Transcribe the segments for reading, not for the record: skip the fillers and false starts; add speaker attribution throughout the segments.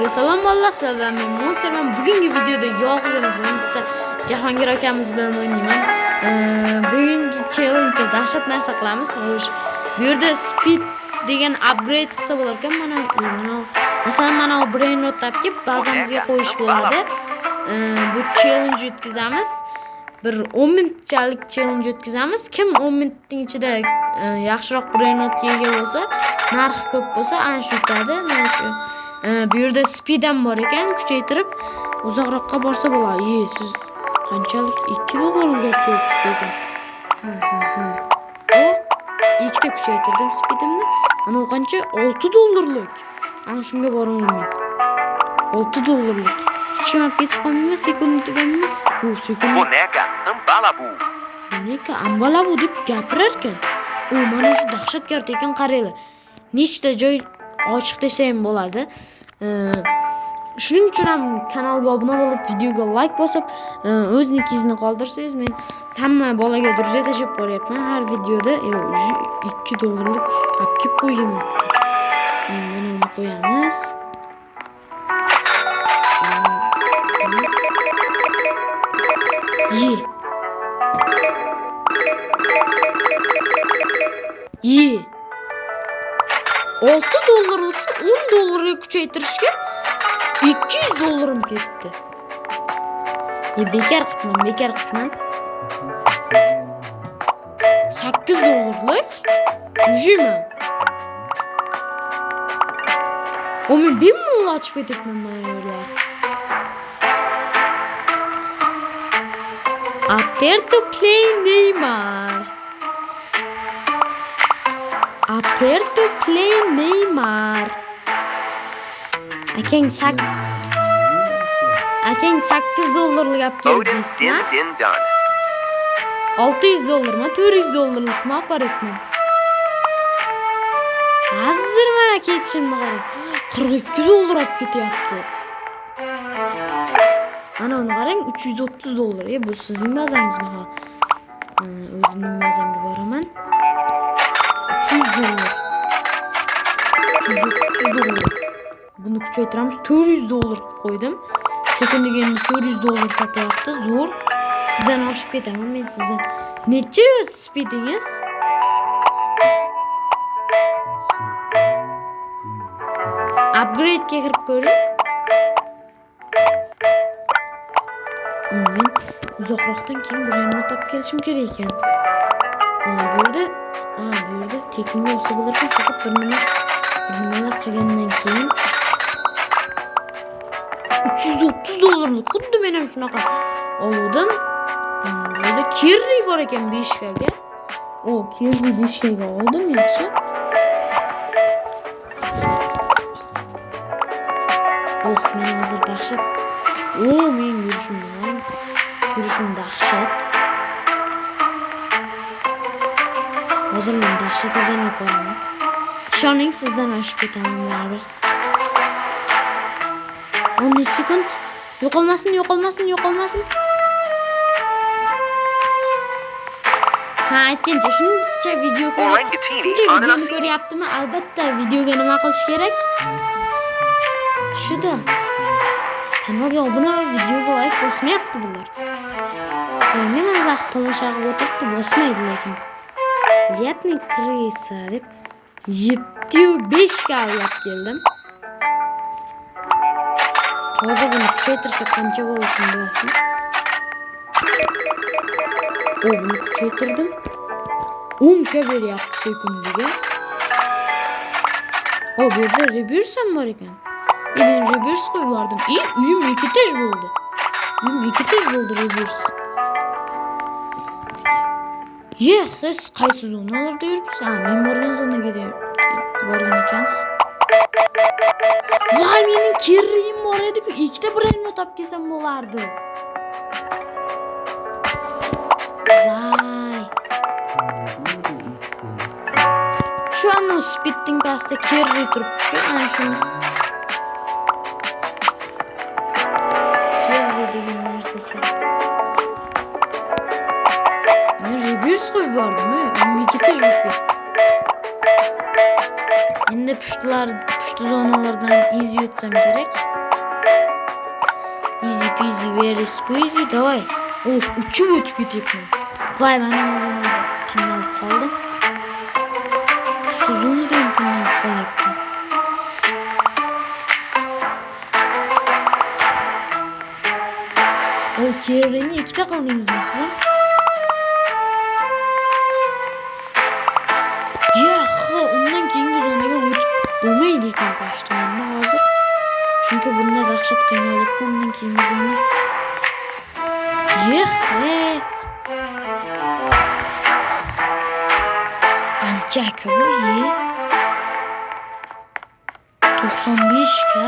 Speaker 1: Hammaga salom bolalar, sizlardan men Monster. Men bugungi videoda yolg'iz emasman, bitta Jahongir akamiz bilan o'ynayman. Bugungi challenge dahshat narsa qilamiz. Xo'sh, bu yerda speed degan upgrade qilsa bo'lar ekan. Masalan, mana bu brain not tabga bazamizga qo'yish bo'ladi. Bu challenge o'tkazamiz. Bir 10 minutchalik challenge o'tkazamiz. Kim 10 minutning ichida yaxshiroq brain notga ega bo'lsa, narxi ko'p bo'lsa, ana shu yutadi. Mana shu bu yerda speed ham bor ekan, kuchaytirib uzoqroqqa borsa bo'ladi. Siz qanchalik 2 dollarga kelibsiz ekan. O, ikkita kuchaytirdim speedimni. Ana u qancha? 6 dollarlik. Ana shunga boraman. 6 dollarlik. Hech kim olib ketib qolmaymi? Sekund tugamaymi? Yo'q, sekund.
Speaker 2: Boneca Ambalabu.
Speaker 1: Boneca Ambalabu deb gapirar ekan. U mana shu dahshatkor ekan, qaranglar. Nechta joy ochiq desa ham bo'ladi. Shuning uchun ham kanalga obuna bo'lib, videoga like bosib, o'zningizni qoldirsangiz, men hamma bolaga durja tashib boryapman har videoda. 2 dollarlik olib kelib qo'ygan. Mana uni qo'yamiz. Ye. 6 dollarlik 10 dollarga kuchaytirishga 200 dollarim ketdi. Bekar qilibman. 8 dollarlik. Jima. O men bemalol ochib ketibman mayyorlar. Aperto play Neymar. Aperto play Neymar. Akang 8 dollarlik olib keldingizmi? 600 dollarmi, 400 dollarlikmi olib boryapman. Hozir mana ketishimni qarang. 42 dollar olib ketyapti. Ana uni qarang, 330 dollar. Bu sizning bazangizmi? O'zimning bazamga boraman. 300 dollar. 330 dollar. Buni kuchaytiramiz. 400 dollar qo'ydim. Sekundiga endi 400 dollar topyapti. Zo'r. Sizdan oshib ketaman men sizdan. Necha speedingiz? Upgrade ga kirib ko'ring. Men uzoqroqdan keyin brain not topib kelishim kerak ekan. Bu yerda tekinga olsa bo'lar ekan, faqat bir nimalar qilgandan keyin 330 dollarlik xuddi men ham shunaqa oldim. Burada Kerry bor ekan 5 ga. Kerry 5 ga oldim, yaxshi. Men hozir dahshat. Men yurishim dahshat. Hozir men dahshat odam bo'laman. Ishoning, sizdan oshib ketaman baribir. 10 sekund. Yo'qolmasin. Aytgancha shuncha video ko'ryaptimi? Albatta videoga nima qilish kerak? Shuda. Kanalga obuna va videoga like bosmayapti bular. Nima zax tomosha qilib o'tiribdi, bosmaydi lekin. Yatni krisa deb 75 ga olib keldim. Hozir buni kuchaytirsa qancha bo'lishini bilasizmi? Buni kuchaytirdim. 10 ga beryapti sekundiga. Bu yerda reverse ham bor ekan. Men reverse qo'yib yubordim. Uyim 2 etaj bo'ldi. Reverse. Siz qaysi zonalarda yuribsiz? Men borgan zonaga borgan ekansiz. Voy, mening kerriyim bor edi-ku, ikkita brain not olib kelsam bo'lardi. Voy. Shu anu speedning pastida kerri turibdi, ana shu. Men reverse qo'yib bordim, 22 etaj bo'lib ketdi. Endi pushtilar Üçlü zonalardan easy ötsem gerek. Easy peasy very squeezy. Davay. Uçup ötüp gidiyorum. Vay ben o zonada kıynalıp kaldım. Şu zonadayım kıynalıp kaldım. O Kerren'i 2'de kaldınız mı sizin? Ya ondan keyingi zonaga ötüp bo'lmaydi ekan başta menda hozir. Çünkü bunda dahshat qiynalyapti ondan keyingi zona. Ancha ko'p 95 ga.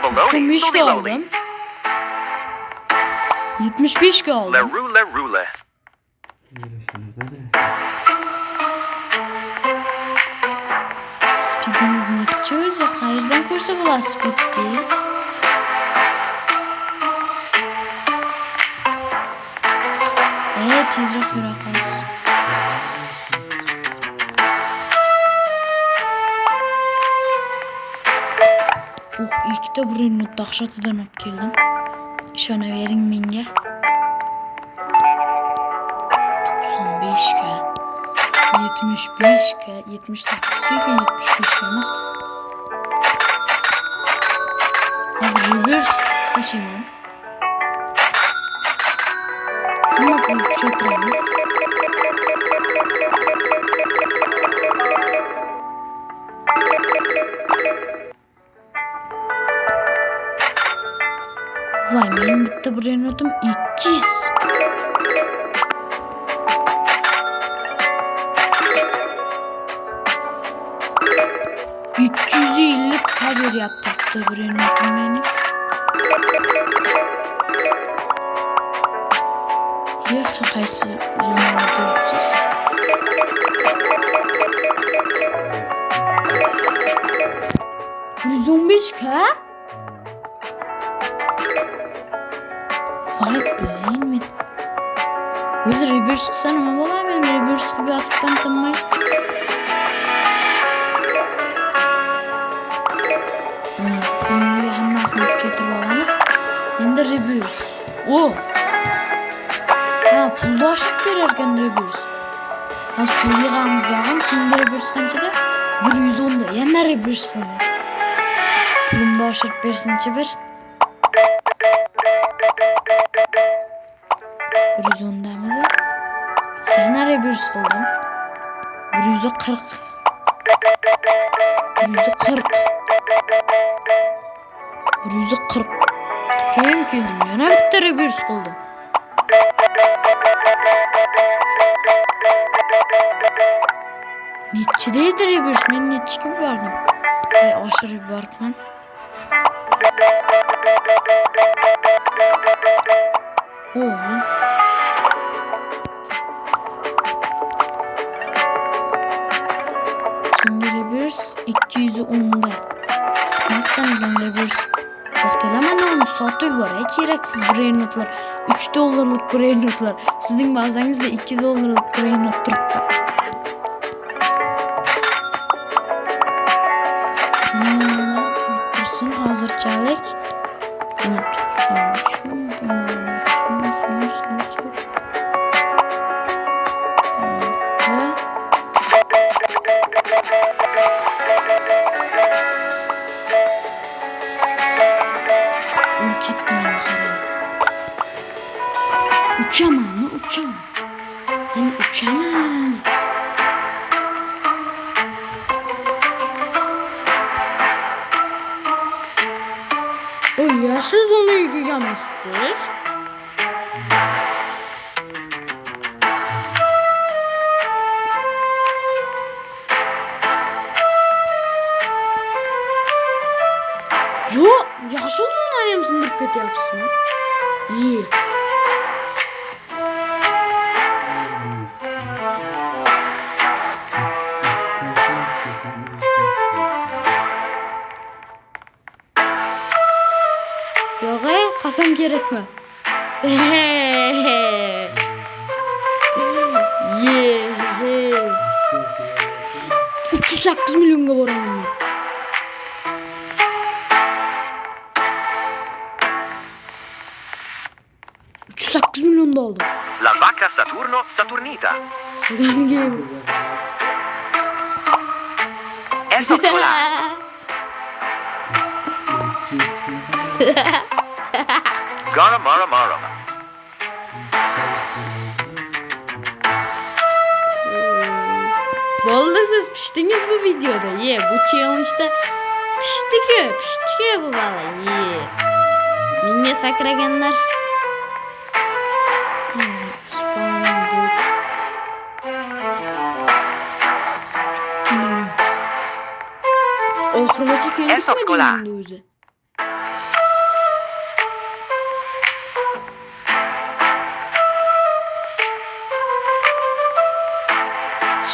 Speaker 2: Baloney, fully loading.
Speaker 1: 75 ga
Speaker 2: La
Speaker 1: aldım.
Speaker 2: roula roula.
Speaker 1: Speedimiz neçe o'zi? Qayerdan ko'rsa bo'ladi speedni? Tezroq yura qolsin. Ikkita burunni dahshatidan olib keldim. Ishonavering menga. 95 ga, 75 ga, 78 ga, 75 ga emas. Hozir reverse tashlayman. Nima qilib kuchaytiramiz? Vay benim bitta brain notum 200. Haber yaptı bitta brain notum benim. Ya qaysi zonalarda yuribsiz? %15 Vay bilayin men. O'zi reverse qilsa nima bo'ladi? Men reverse qilib yotibman tinmay. Bunga hammasini kuchaytirib olamiz. Endi reverse. Pulni oshib berar ekan reverse. Hozir pul yig'amiz dag'in, keyingi reverse qanchada? 110 da. Yana reverse qilaman. Pulimni oshirib bersinchi bir. 110'damidi? Yana reverse qildim. 140. 140. 140. Keyin keldim. Yana bitta reverse qildim. Nechideydi reverse? Men nechiga yubordim? Oshirib yuboribman. Men keyingi reverse 210'da. Maksimum reverse. To'xtalaman uni sotib yuboray. Keraksiz brain notlar. 3 dollarlik brain notlar. Sizning bazangizda 2 dollarlik brain not turibdi. Tursin hozirchalik. Uçaman. Ben uçaman. Yaşız onu yıkamışsınız. Yok, yaşıl onu ayımsın dikkat yapsın. İyi. Qasam Ko'rma. Ye. 308 milyonga boraman. 308 milyon da oldu.
Speaker 2: La vacca Saturno Saturnita.
Speaker 1: Yani
Speaker 2: Esoxola. Gara Mara Mara.
Speaker 1: Vallahi siz piştiniz bu videoda. Ye bu challenge'da pişti bu vallahi. Ye. Minge sakraganlar. Oxirgacha keldik endi o'zi.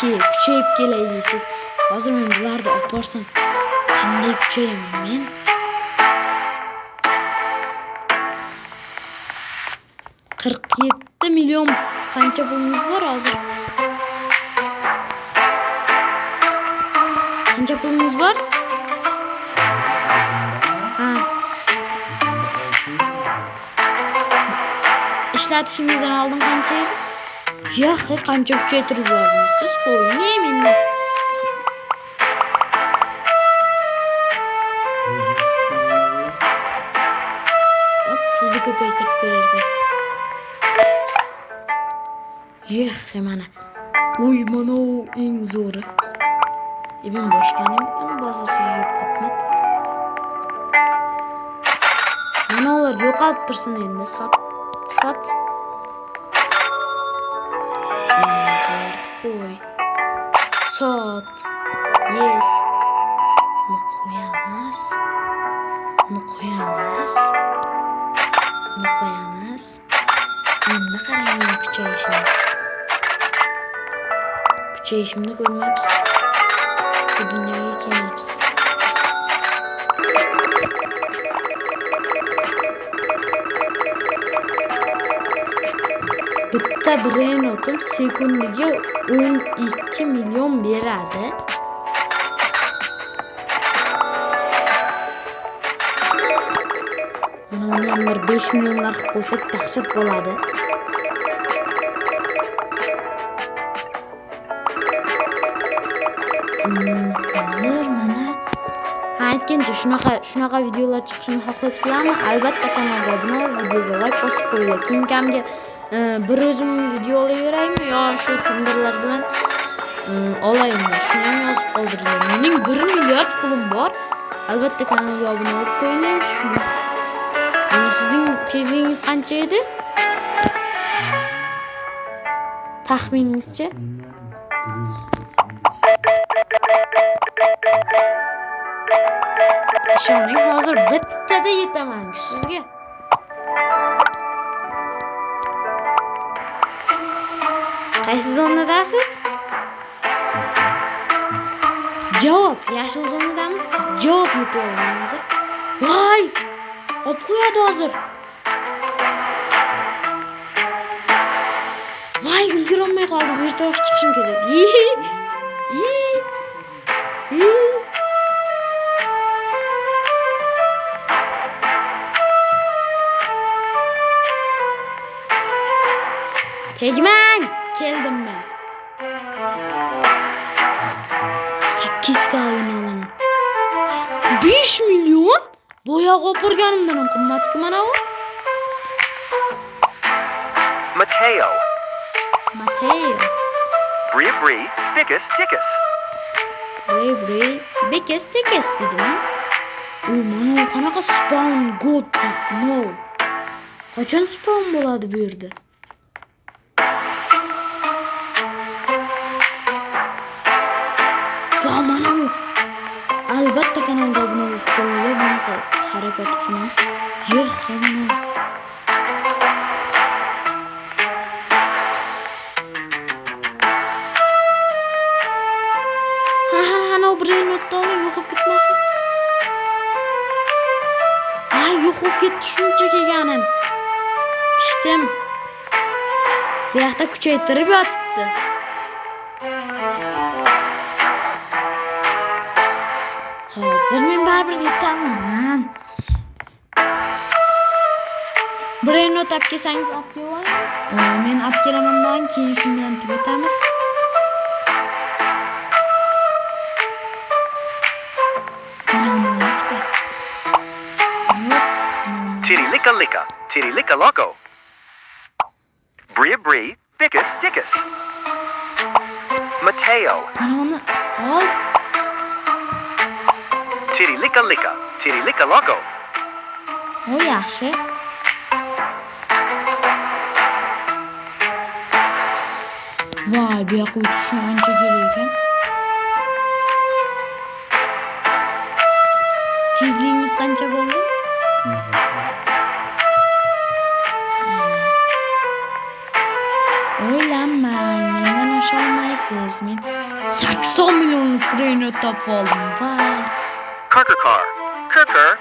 Speaker 1: Kuchayib kelay deysiz. Hozir men bularni olib borsam qanday kuchayaman men? $47 milyon qancha pulimiz bor hozir? Qancha pulimiz bor? Ha. İşletishimizdan oldin qancha edi? Yo'q, qancha kuchaytirib yuborasiz siz qo'ying endi. Pulni ko'paytirib berardi. Yo'q, mana. Uy, mana u eng zo'ri. Ben boshqaning bazasiga yopib. Mana ular yo'qolib tursin endi. Sot. Qo'y. Sot. Yes. Bunu qo'yamiz. Endi qarang kuchayishimni ko'rmayapsiz. Bu dunyoga kelmayapsiz. Bitta brain otim sekundiga 12 milyon beradi. Mana uni bir 5 milyonlar qilib qo'ysak dahshat bo'ladi. Hozir mana aytgancha shunaqa videolar chiqishini xohlayapsizlarmi? Albatta kanalga obuna bo'lib, videoga like bosib qo'yinglar. Keyin kamga bir o'zim video olaveraymi yo shu kimdirlar bilan olaymi? Shuni ham yozib qoldiringlar. Mening 1 milliard pulim bor. Albatta kanalga obuna bo'lib qo'yinglar. Shuni. Sizning tezligingiz qancha edi? Taxminingizcha? Ishoning, hozir bittada yetaman sizga. Qaysi zonadasiz? Javob, yashil zonadamiz. Javob yutib. Voy! Olib qo'yadi hozir. Voy, ulgura olmay qoldim. Ertaroq chiqishim kerak. Tegmang! Keldim men. 8 kalın olaman. 5 milyon? Boya qo'pirganimdan ham qimmatku mana u.
Speaker 2: Mateo. Bri, Bickus, Dickus.
Speaker 1: Bri, Bickus, Dickus dedimi? Mana u qanaqa spawn god no. Qachon spawn bo'ladi bu yerda? Mana u. Albatta kanalga obuna bo'lib qo'yinglar, bunaqa harakat uchun. Yo'q, mana. Ana birini o'tdi, yo'qib ketmasin. Yo'qib ketdi shuncha kelganim. yetdim. Bu yoqda kuchaytirib yotibdi. Hozir men baribir yetaman. Birini o'tab kelsangiz olib keling. Men olib kelamandan keyin shu bilan tugatamiz.
Speaker 2: Tirilika lika, tirilika loco. Bria brie, ficus dicus. Mateo.
Speaker 1: Mana uni ol.
Speaker 2: Tirilika lika, tirilika loco.
Speaker 1: O yaxshi. Voy, bu yoqqa o'tish ancha kerak ekan. Tezligingiz qancha bo'ldi? O'ylanmang, mendan osha olmaysiz. Men 80 millionlik pulni topib oldim. Voy.
Speaker 2: Kirker car, kirker.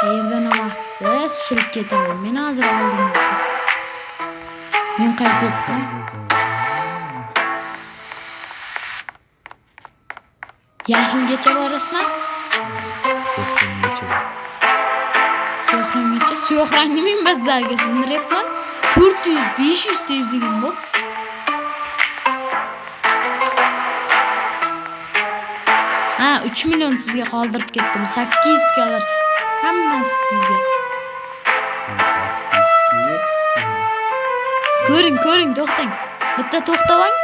Speaker 1: Qayerdan olmoqchisiz? Shilib ketaman. Men hozir oldingizda. Men qaytyapman. Yashingacha borasizmi? Suyoqranggacha. Suyoqrangni men bazzarga sindiryapman. 400-500 tezligim bor. Ha, 3 million sizga qoldirib ketdim. 800 galar. Hammasi sizga. Ko'ring, to'xtang. Bitta to'xtavang.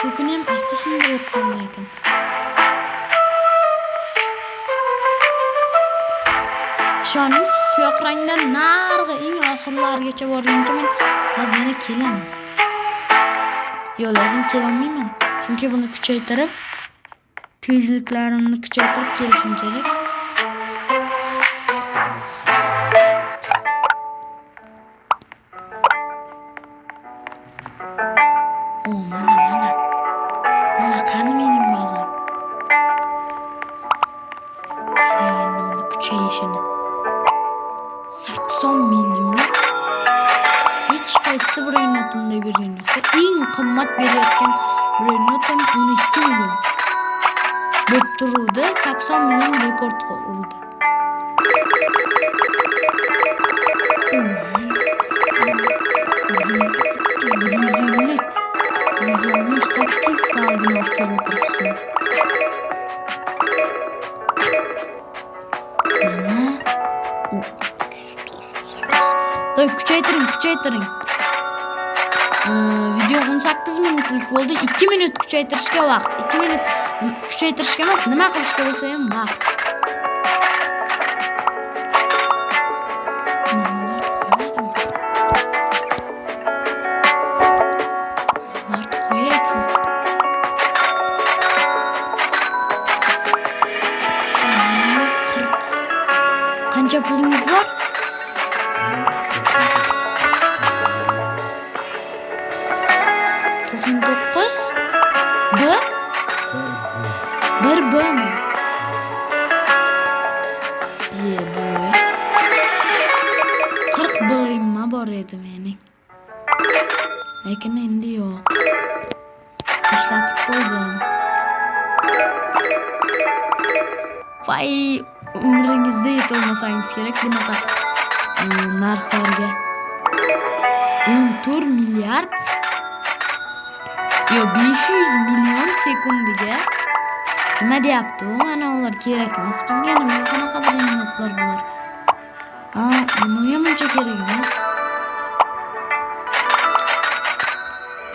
Speaker 1: Ko'kini ham asta sindirib qo'ygan ekan. Ishonimiz suyoq rangdan narg'i eng oxirlargacha borguncha men hozir yana kelaman. Yo'q, lekin kelolmayman. Chunki buni kuchaytirib, tezliklarimni kuchaytirib kelishim kerak. Mana qani mening bazam. Qarang endi buni kuchayishini. 80 million. Hech qaysi brenotimda bergan yo'q. Eng qimmat berayotgan brenotim 12 million. Bo'p turuvdi, 80 million rekord qildi. Kuchaytiring. Video 18 minutlik bo'ldi. 2 minut kuchaytirishga vaqt. 2 minut kuchaytirishga emas, nima qilishga bo'lsa ham vaqt. Qancha pulingiz bor? Bir B mi? Ye boy. 40 B'yimma bor edi mening. Lekin endi yo'q. Ishlatib qo'ydim. Voy, umringizda yetolmasangiz kerak bunaqa narxlarga. 14 milliard. Yo, 500 million sekundiga. Nima deyapti u? Mana ular kerak emas bizga. Nima qanaqa brenotimlar bular? Nima ham uncha kerak emas.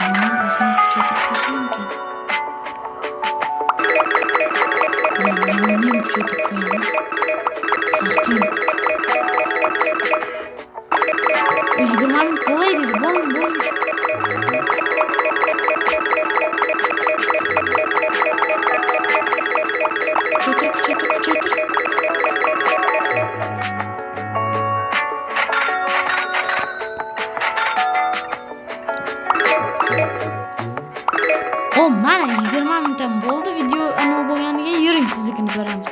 Speaker 1: Mana o'zini kuchaytirib qo'ysam ekan. Mana ham kuchaytirib qo'yamiz. Farqi yo'q. 20 minut bo'lay dedi. Bo'ldi. O mana 20 minutdan bo'ldi video ana bo'lganiga yuring siznikini ko'ramiz.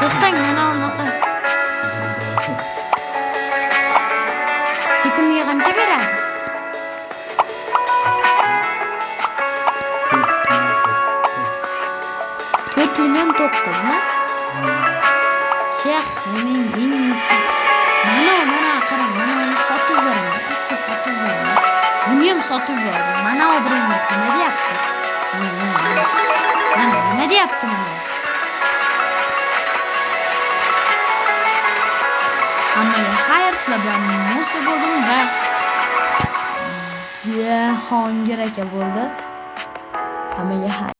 Speaker 1: To'xtang mana unaqa. Sekundiga qancha beradi? 4.9 ha? Shex, men mana qarang, mana uni sotib beraman. Asta sotib beraman. Buni ham sotib yubordim. Mana u brendlar nima deyapti? Mana nima deyapti mana? Hammaga xayr, sizlar bilan Musa bo'ldim va Jahongir aka bo'ldi. Hammaga xayr.